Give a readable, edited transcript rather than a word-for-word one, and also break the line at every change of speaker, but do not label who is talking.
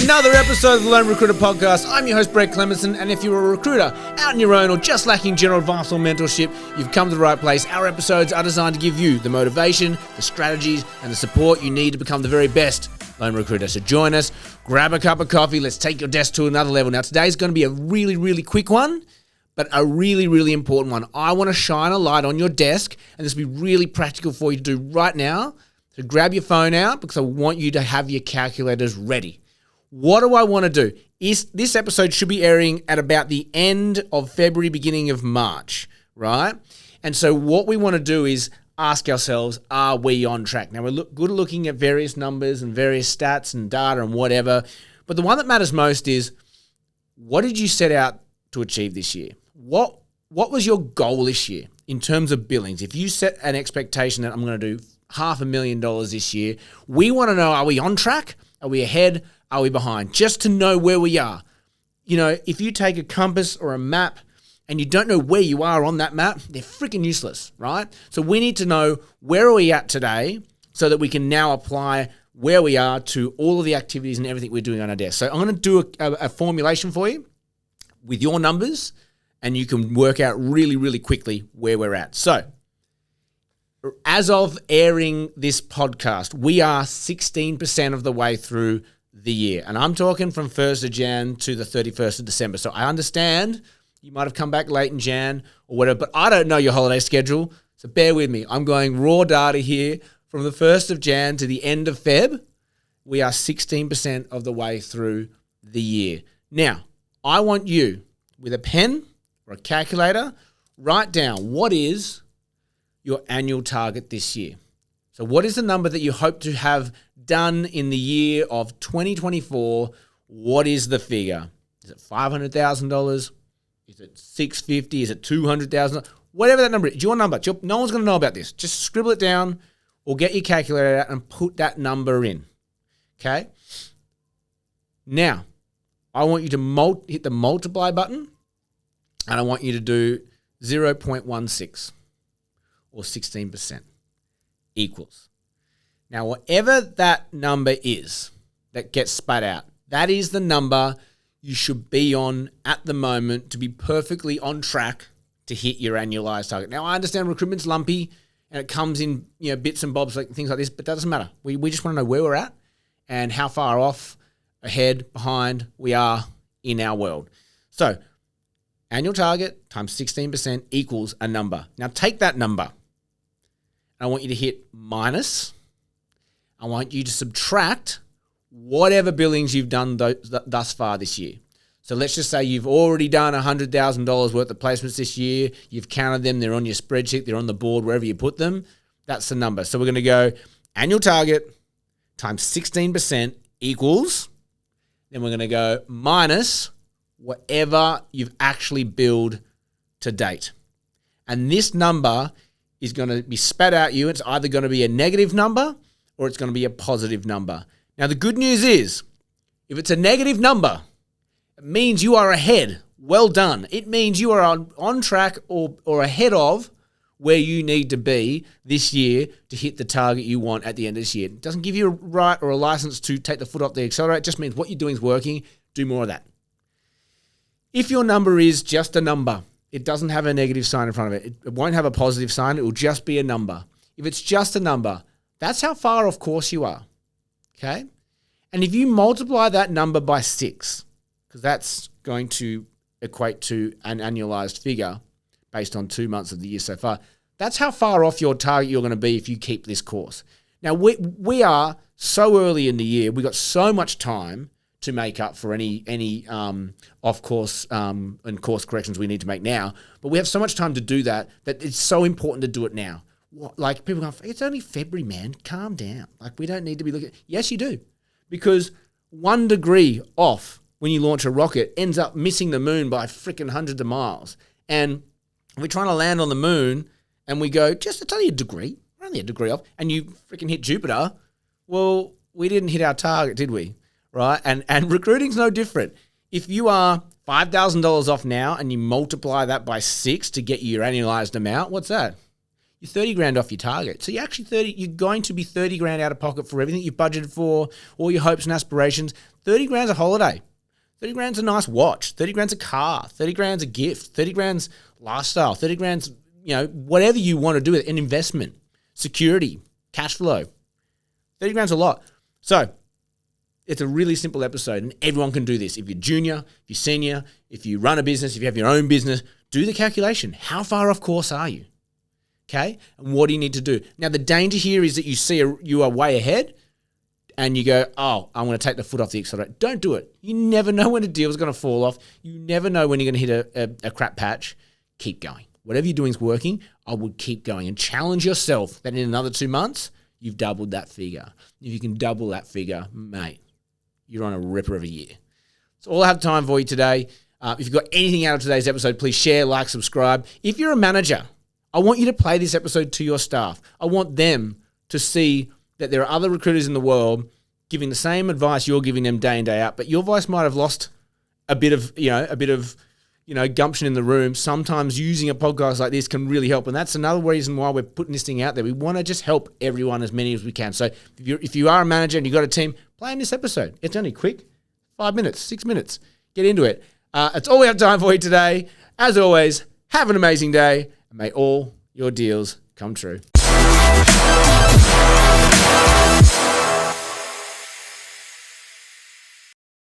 another episode of the Lone Recruiter Podcast. I'm your host, Brett Clemenson, and if you're a recruiter out on your own or just lacking general advice or mentorship, you've come to the right place. Our episodes are designed to give you the motivation, the strategies, and the support you need to become the very best Lone Recruiter. So join us, grab a cup of coffee, let's take your desk to another level. Now, today's going to be a really, really quick one, but a really, really important one. I want to shine a light on your desk, and this will be really practical for you to do right now. So grab your phone out because I want you to have your calculators ready. What do I want to do? This episode should be airing at about the end of February, beginning of March, right? And so what we want to do is ask ourselves, are we on track? Now, we're good at looking at various numbers and various stats and data and whatever, but the one that matters most is, what did you set out to achieve this year? What was your goal this year in terms of billings? If you set an expectation that I'm going to do $500,000 this year, we want to know, are we on track? Are we ahead? Are we behind? Just to know where we are. You know, if you take a compass or a map and you don't know where you are on that map, they're freaking useless, right? So we need to know, where are we at today so that we can now apply where we are to all of the activities and everything we're doing on our desk. So I'm going to do a formulation for you with your numbers, and you can work out really, really quickly where we're at. So as of airing this podcast, we are 16% of the way through the year. And I'm talking from 1st of Jan to the 31st of December. So I understand you might have come back late in Jan or whatever, but I don't know your holiday schedule. So bear with me. I'm going raw data here from the 1st of Jan to the end of Feb. We are 16% of the way through the year. Now, I want you, with a pen or a calculator, write down, what is your annual target this year? So what is the number that you hope to have done in the year of 2024? What is the figure? Is it $500,000? Is it $650,000? Is it $200,000? Whatever that number is, it's your number. No one's going to know about this. Just scribble it down or get your calculator out and put that number in. Okay? Now, I want you to hit the multiply button, and I want you to do 0.16 or 16% equals. Now, whatever that number is that gets spat out, that is the number you should be on at the moment to be perfectly on track to hit your annualized target. Now, I understand recruitment's lumpy and it comes in, bits and bobs, like things like this, but that doesn't matter. We just want to know where we're at and how far off, ahead, behind we are in our world. So, annual target times 16% equals a number. Now, take that number. I want you to hit minus. I want you to subtract whatever billings you've done thus far this year. So let's just say you've already done $100,000 worth of placements this year. You've counted them. They're on your spreadsheet. They're on the board, wherever you put them. That's the number. So we're going to go annual target times 16% equals. Then we're going to go minus whatever you've actually billed to date. And this number is going to be spat out you. It's either going to be a negative number or it's going to be a positive number. Now, the good news is, if it's a negative number, it means you are ahead. Well done. It means you are on track or ahead of where you need to be this year to hit the target you want at the end of this year. It doesn't give you a right or a license to take the foot off the accelerator. It just means what you're doing is working. Do more of that. If your number is just a number, it doesn't have a negative sign in front of it. It won't have a positive sign. It will just be a number. If it's just a number, that's how far off course you are, okay? And if you multiply that number by 6, because that's going to equate to an annualized figure based on 2 months of the year so far, that's how far off your target you're going to be if you keep this course. Now, we are so early in the year. We've got so much time to make up for any off-course and course corrections we need to make now. But we have so much time to do that it's so important to do it now. Like, people go, it's only February, man. Calm down. Like, we don't need to be looking. Yes, you do. Because 1 degree off when you launch a rocket ends up missing the moon by freaking hundreds of miles. And we're trying to land on the moon and we go, it's only a degree. We're only a degree off. And you freaking hit Jupiter. Well, we didn't hit our target, did we? Right? And recruiting's no different. If you are $5,000 off now and you multiply that by 6 to get your annualized amount, what's that? you're 30 grand off your target. So you're going to be 30 grand out of pocket for everything you've budgeted for, all your hopes and aspirations. 30 grand's a holiday. 30 grand's a nice watch. 30 grand's a car. 30 grand's a gift. 30 grand's lifestyle. 30 grand's, whatever you want to do with it, an investment, security, cash flow. 30 grand's a lot. So it's a really simple episode, and everyone can do this. If you're junior, if you're senior, if you run a business, if you have your own business, do the calculation. How far off course are you? Okay? And what do you need to do? Now, the danger here is that you see you are way ahead and you go, oh, I'm going to take the foot off the accelerator. Don't do it. You never know when a deal is going to fall off. You never know when you're going to hit a crap patch. Keep going. Whatever you're doing is working. I would keep going and challenge yourself that in another 2 months, you've doubled that figure. If you can double that figure, mate, you're on a ripper of a year. That's all I have time for you today. If you've got anything out of today's episode, please share, like, subscribe. If you're a manager, I want you to play this episode to your staff. I want them to see that there are other recruiters in the world giving the same advice you're giving them day in, day out, but your voice might have lost a bit of gumption in the room. Sometimes using a podcast like this can really help, and that's another reason why we're putting this thing out there. We want to just help everyone, as many as we can. So if you are a manager and you've got a team, play in this episode. It's only quick, 5 minutes, 6 minutes. Get into it. That's all we have time for you today. As always, have an amazing day, and may all your deals come true.